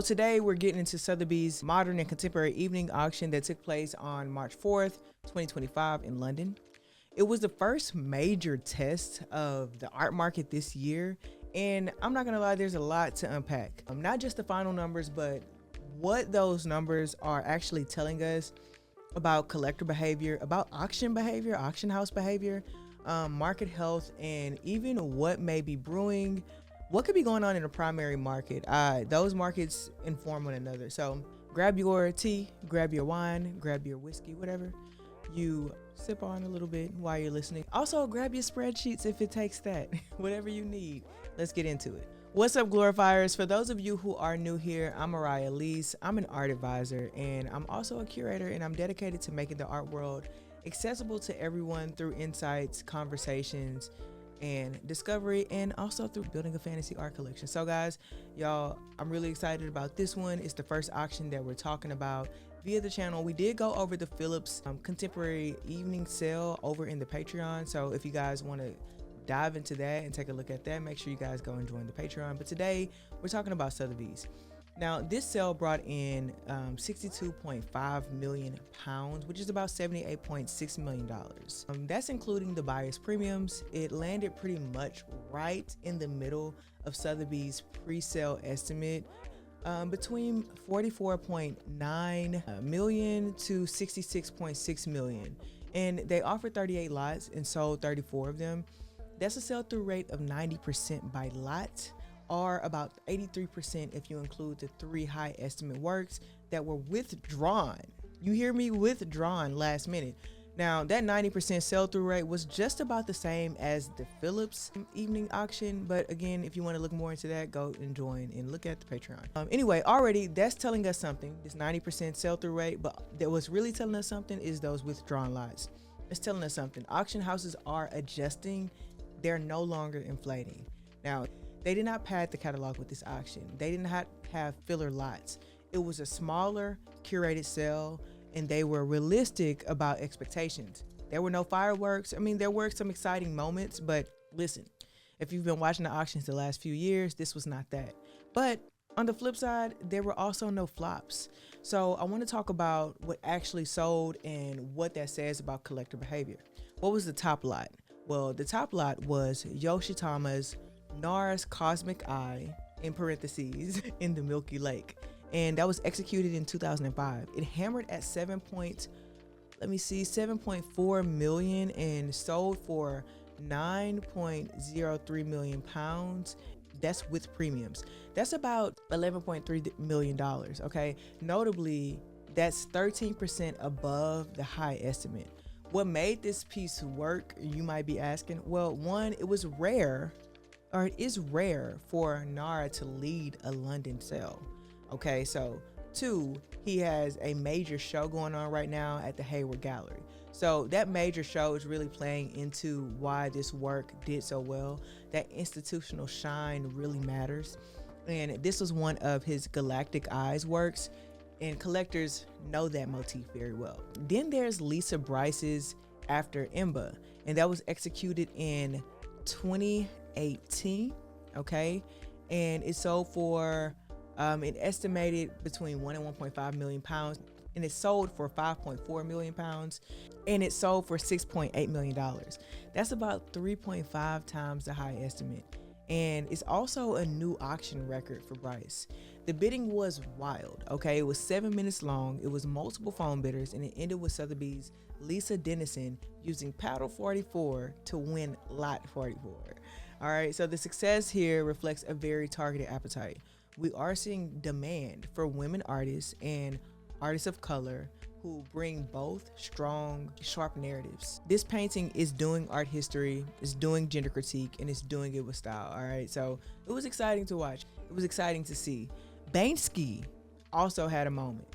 today we're getting into Sotheby's modern and contemporary evening auction that took place on March 4th, 2025 in London. It was the first major test of the art market this year, and I'm not gonna lie, there's a lot to unpack. Not just the final numbers, but what those numbers are actually telling us about collector behavior, about auction behavior, auction house behavior, market health, and even what may be brewing, what could be going on in the primary market. Those markets inform one another. So grab your tea, grab your wine, grab your whiskey, whatever you sip on a little bit while you're listening. Also grab your spreadsheets if it takes that. Whatever you need. Let's get into it. What's up, glorifiers? For those of you who are new here, I'm Mariah Lease. I'm an art advisor, and I'm also a curator, and I'm dedicated to making the art world accessible to everyone through insights, conversations, and discovery, and also through building a fantasy art collection. So guys, y'all, I'm really excited about this one. It's the first auction that we're talking about via the channel. We did go over the Phillips contemporary evening sale over in the Patreon. So if you guys want to dive into that and take a look at that, make sure you guys go and join the Patreon. But today we're talking about Sotheby's. Now, this sale brought in 62.5 million pounds, which is about $78.6 million. That's including the buyer's premiums. It landed pretty much right in the middle of Sotheby's pre-sale estimate, between 44.9 million to 66.6 million. And they offered 38 lots and sold 34 of them. That's a sell-through rate of 90% by lot, or about 83% if you include the 3 high estimate works that were withdrawn. You hear me? Withdrawn last minute. Now, that 90% sell-through rate was just about the same as the Phillips evening auction, but again, if you want to look more into that, go and join and look at the Patreon. Anyway, already that's telling us something, this 90% sell-through rate, but that what's really telling us something is those withdrawn lots. It's telling us something. Auction houses are adjusting. They're no longer inflating. Now, they did not pad the catalog with this auction. They did not have filler lots. It was a smaller, curated sale, and they were realistic about expectations. There were no fireworks. I mean, there were some exciting moments, but listen, if you've been watching the auctions the last few years, this was not that. But on the flip side, there were also no flops. So I want to talk about what actually sold and what that says about collector behavior. What was the top lot? Well, the top lot was Yoshitama's Nara's Cosmic Eye, in parentheses, in the Milky Lake. And that was executed in 2005. It hammered at 7.4 million and sold for 9.03 million pounds. That's with premiums. That's about $11.3 million, okay? Notably, that's 13% above the high estimate. What made this piece work, you might be asking? Well, one, it was rare, or it is rare for Nara to lead a London sale. Okay, so 2, he has a major show going on right now at the Hayward Gallery. So that major show is really playing into why this work did so well. That institutional shine really matters. And this was one of his Galactic Eyes works, and collectors know that motif very well. Then there's Lisa Brice's After Imba, and that was executed in 2018, okay? And it sold for it estimated between 1 and 1.5 million pounds, and it sold for 5.4 million pounds, and it sold for $6.8 million. That's about 3.5 times the high estimate. And it's also a new auction record for Brice. The bidding was wild, okay? It was 7 minutes long. It was multiple phone bidders, and it ended with Sotheby's Lisa Dennison using paddle 44 to win lot 44. All right, so the success here reflects a very targeted appetite. We are seeing demand for women artists and artists of color who bring both strong, sharp narratives. This painting is doing art history, it's doing gender critique, and it's doing it with style, all right? So it was exciting to watch. It was exciting to see. Banksy also had a moment.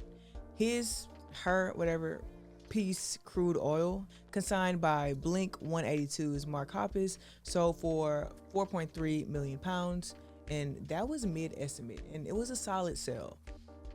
Her piece, Crude Oil, consigned by Blink 182's Mark Hoppus, sold for 4.3 million pounds. And that was mid-estimate, and it was a solid sell.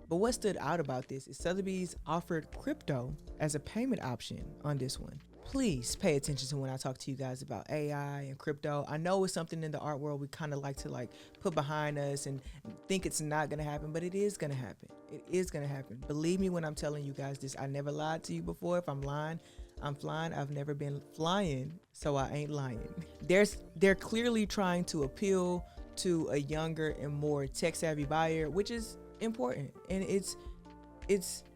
But what stood out about this is Sotheby's offered crypto as a payment option on this one. please pay attention to when I talk to you guys about AI and crypto. I know it's something in the art world we kind of like to like put behind us and think it's not going to happen, but it is going to happen. It is going to happen. Believe me when I'm telling you guys this. I never lied to you before. If I'm lying, I'm flying. I've never been flying, so I ain't lying. They're clearly trying to appeal to a younger and more tech savvy buyer, which is important, and it's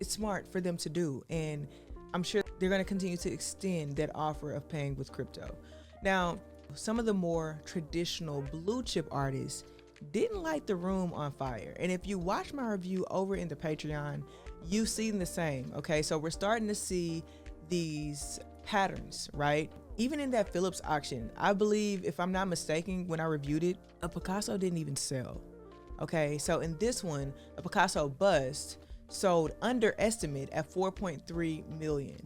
smart for them to do. And I'm sure they're going to continue to extend that offer of paying with crypto. Now, some of the more traditional blue chip artists didn't light the room on fire. And if you watch my review over in the Patreon, you've seen the same. Okay, so we're starting to see these patterns, right? Even in that Phillips auction, I believe, if I'm not mistaken, when I reviewed it, a Picasso didn't even sell. Okay, so in this one, a Picasso bust sold under estimate at 4.3 million.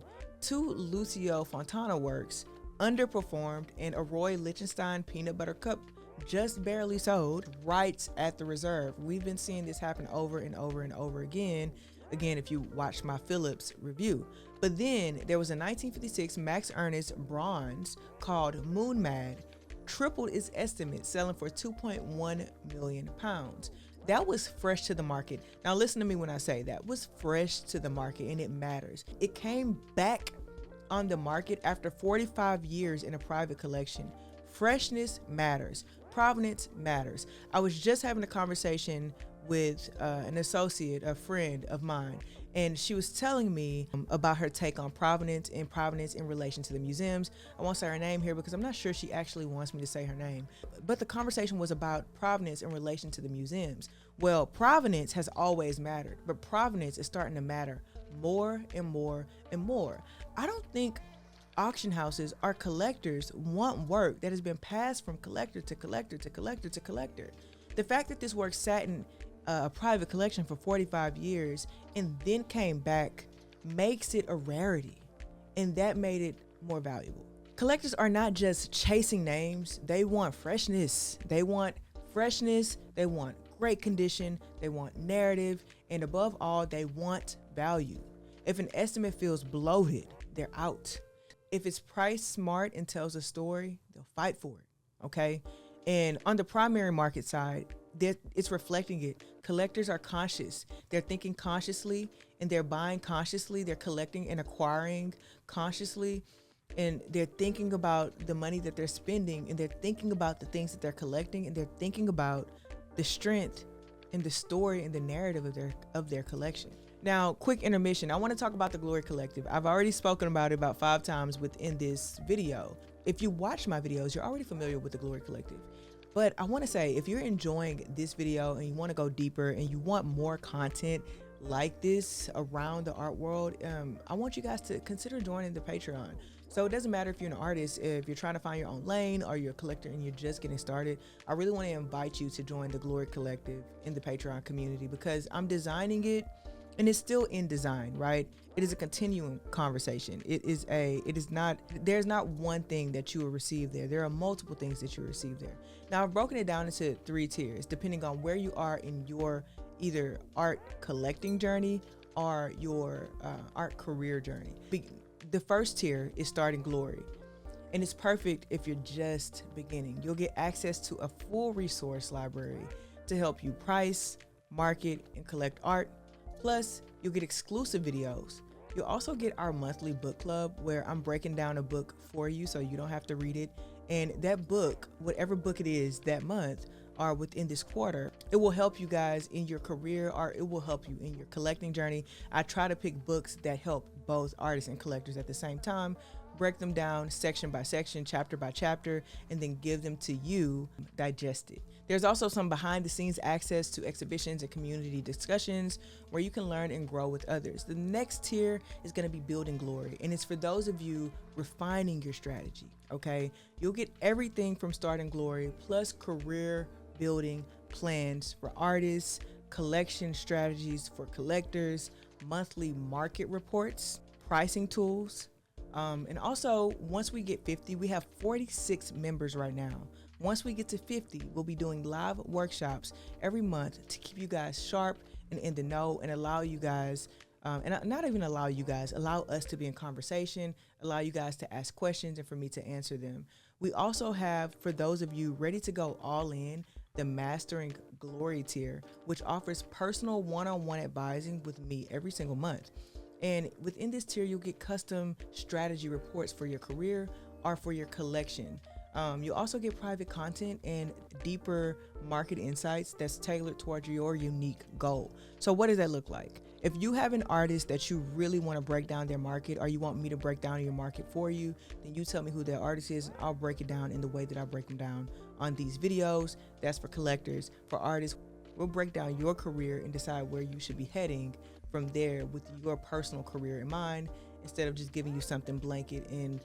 Two Lucio Fontana works underperformed, and a Roy Lichtenstein peanut butter cup just barely sold right at the reserve. We've been seeing this happen over and over and over again if you watch my Phillips review. But then there was a 1956 Max Ernest bronze called Moon Mad, tripled its estimate, selling for 2.1 million pounds. That was fresh to the market. Now listen to me when I say that was fresh to the market, and it matters. It came back on the market after 45 years in a private collection. Freshness matters. Provenance matters. I was just having a conversation with an associate, a friend of mine, and she was telling me about her take on provenance in relation to the museums. I won't say her name here because I'm not sure she actually wants me to say her name, but the conversation was about provenance in relation to the museums. Well, provenance has always mattered, but provenance is starting to matter more and more and more. I don't think auction houses or collectors want work that has been passed from collector to collector to collector to collector. The fact that this work sat in a private collection for 45 years and then came back makes it a rarity, and that made it more valuable. Collectors are not just chasing names. They want freshness. They want great condition, they want narrative, and above all, they want value. If an estimate feels bloated, they're out. If it's priced smart and tells a story, they'll fight for it, okay? And on the primary market side, it's reflecting it. Collectors are conscious. They're thinking consciously, and they're buying consciously. They're collecting and acquiring consciously, and they're thinking about the money that they're spending, and they're thinking about the things that they're collecting, and they're thinking about the strength and the story and the narrative of their collection. Now, quick intermission. I want to talk about the Glory Collective. I've already spoken about it about 5 times within this video. If you watch my videos, you're already familiar with the Glory Collective. But I want to say, if you're enjoying this video and you want to go deeper and you want more content like this around the art world, I want you guys to consider joining the Patreon. So it doesn't matter if you're an artist, if you're trying to find your own lane, or you're a collector and you're just getting started. I really want to invite you to join the Glory Collective in the Patreon community, because I'm designing it and it's still in design, right? It is a continuing conversation. There's not one thing that you will receive there. There are multiple things that you will receive there. Now, I've broken it down into 3 tiers, depending on where you are in your either art collecting journey or your art career journey. The first tier is starting Glory, and it's perfect if you're just beginning. You'll get access to a full resource library to help you price, market, and collect art. Plus, you'll get exclusive videos. You'll also get our monthly book club, where I'm breaking down a book for you so you don't have to read it. And that book, whatever book it is that month or within this quarter, it will help you guys in your career, or it will help you in your collecting journey. I try to pick books that help both artists and collectors at the same time, break them down section by section, chapter by chapter, and then give them to you digested. There's also some behind the scenes access to exhibitions and community discussions where you can learn and grow with others. The next tier is going to be building Glory, and it's for those of you refining your strategy, okay? You'll get everything from starting Glory, plus career building plans for artists, collection strategies for collectors, monthly market reports, pricing tools, and also once we get 50, we have 46 members right now. Once we get to 50, we'll be doing live workshops every month to keep you guys sharp and in the know, and allow you guys not even allow you guys, allow us to be in conversation, allow you guys to ask questions and for me to answer them. We also have, for those of you ready to go all in, the Mastering Glory tier, which offers personal one-on-one advising with me every single month. And within this tier, you'll get custom strategy reports for your career or for your collection. You'll also get private content and deeper market insights that's tailored towards your unique goal. So what does that look like? If you have an artist that you really want to break down their market, or you want me to break down your market for you, then you tell me who that artist is and I'll break it down in the way that I break them down on these videos. That's for collectors. For artists, we'll break down your career and decide where you should be heading from there with your personal career in mind, instead of just giving you something blanket and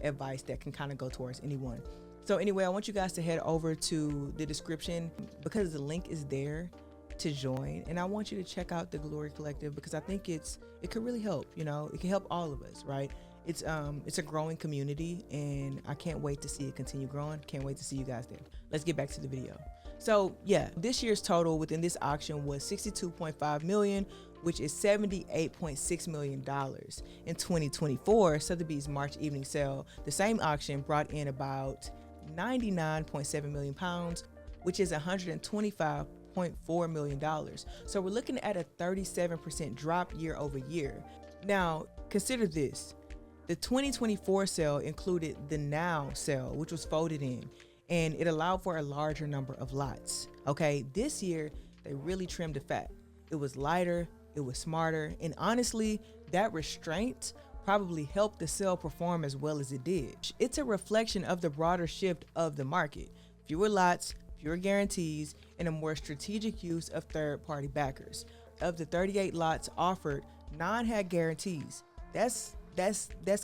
advice that can kind of go towards anyone. So anyway, I want you guys to head over to the description because the link is there to join, and I want you to check out the Glory Collective because I think it could really help. You know, it can help all of us, right? It's a growing community, and I can't wait to see it continue growing. Can't wait to see you guys there. Let's get back to the video. So yeah, this year's total within this auction was $62.5 million, which is $78.6 million. In 2024, Sothebys' March evening sale, the same auction, brought in about 99.7 million pounds, which is $125.4 million. So we're looking at a 37% drop year over year. Now, consider this. The 2024 sale included the now sale, which was folded in, and it allowed for a larger number of lots. Okay, this year, they really trimmed the fat. It was lighter, it was smarter, and honestly, that restraint probably helped the sale perform as well as it did. It's a reflection of the broader shift of the market. Fewer lots, fewer guarantees, and a more strategic use of third-party backers. Of the 38 lots offered, 9 had guarantees. That's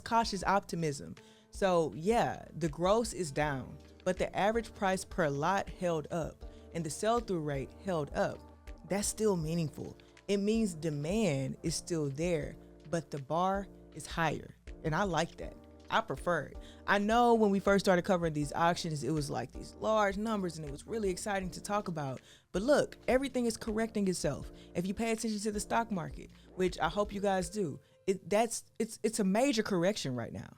cautious optimism. So yeah, the gross is down, but the average price per lot held up, and the sell-through rate held up. That's still meaningful. It means demand is still there, but the bar is higher. And I like that. I prefer it. I know when we first started covering these auctions, it was like these large numbers and it was really exciting to talk about. But look, everything is correcting itself. If you pay attention to the stock market, which I hope you guys do, it's a major correction right now.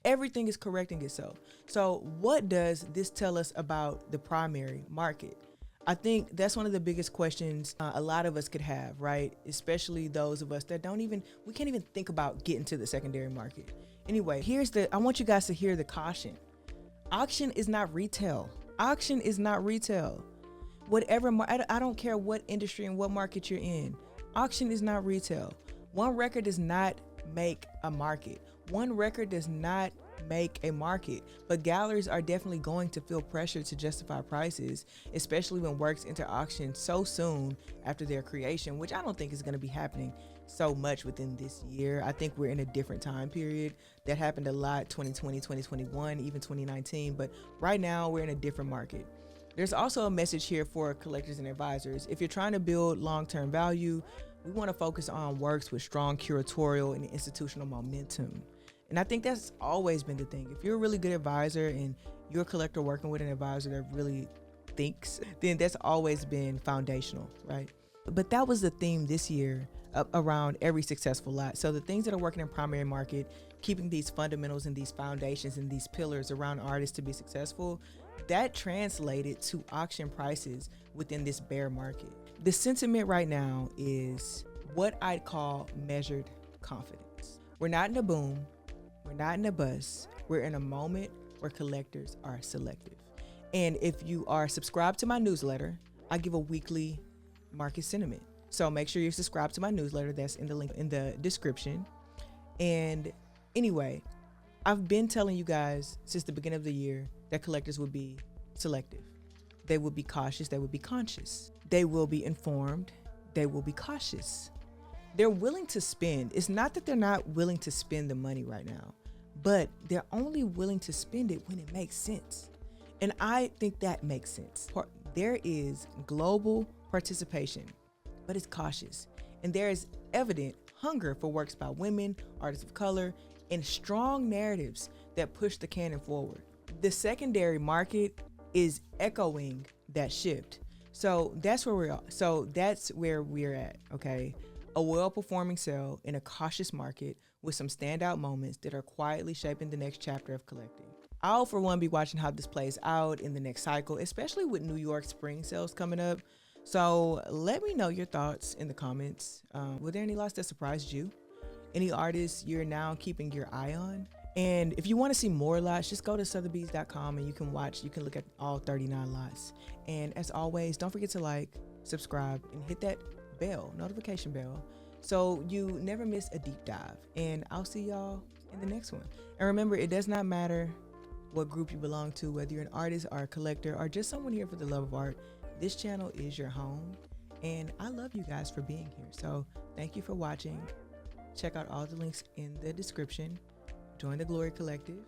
Everything is correcting itself. So what does this tell us about the primary market? I think that's one of the biggest questions a lot of us could have, right? Especially those of us that we can't even think about getting to the secondary market. Anyway, I want you guys to hear the caution. Auction is not retail. Auction is not retail. I don't care what industry and what market you're in. Auction is not retail. One record does not make a market. One record does not make a market, but galleries are definitely going to feel pressure to justify prices, especially when works enter auction so soon after their creation, which I don't think is going to be happening so much within this year. I think we're in a different time period. That happened a lot 2020, 2021, even 2019, but right now we're in a different market. There's also a message here for collectors and advisors. If you're trying to build long-term value, we want to focus on works with strong curatorial and institutional momentum. And I think that's always been the thing. If you're a really good advisor and you're a collector working with an advisor that really thinks, then that's always been foundational, right? But that was the theme this year around every successful lot. So the things that are working in primary market, keeping these fundamentals and these foundations and these pillars around artists to be successful, that translated to auction prices within this bear market. The sentiment right now is what I'd call measured confidence. We're not in a boom. We're not in a bust. We're in a moment where collectors are selective. And if you are subscribed to my newsletter, I give a weekly market sentiment. So make sure you're subscribed to my newsletter. That's in the link in the description. And anyway, I've been telling you guys since the beginning of the year that collectors would be selective. They will be cautious. They will be conscious. They will be informed. They will be cautious. They're willing to spend. It's not that they're not willing to spend the money right now, but they're only willing to spend it when it makes sense. And I think that makes sense. There is global participation, but it's cautious. And there is evident hunger for works by women, artists of color, and strong narratives that push the canon forward. The secondary market is echoing that shift. So that's where we're at. Okay. A well-performing sale in a cautious market with some standout moments that are quietly shaping the next chapter of collecting. I'll, for one, be watching how this plays out in the next cycle, especially with New York spring sales coming up. So let me know your thoughts in the comments. Were there any lots that surprised you? Any artists you're now keeping your eye on? And if you want to see more lots, just go to Sothebys.com and you can look at all 39 lots. And as always, don't forget to like, subscribe, and hit that notification bell, so you never miss a deep dive. And I'll see y'all in the next one. And remember, it does not matter what group you belong to, whether you're an artist or a collector or just someone here for the love of art. This channel is your home, and I love you guys for being here. So thank you for watching. Check out all the links in the description. Join the Glory Collective,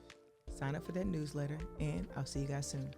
sign up for that newsletter, and I'll see you guys soon.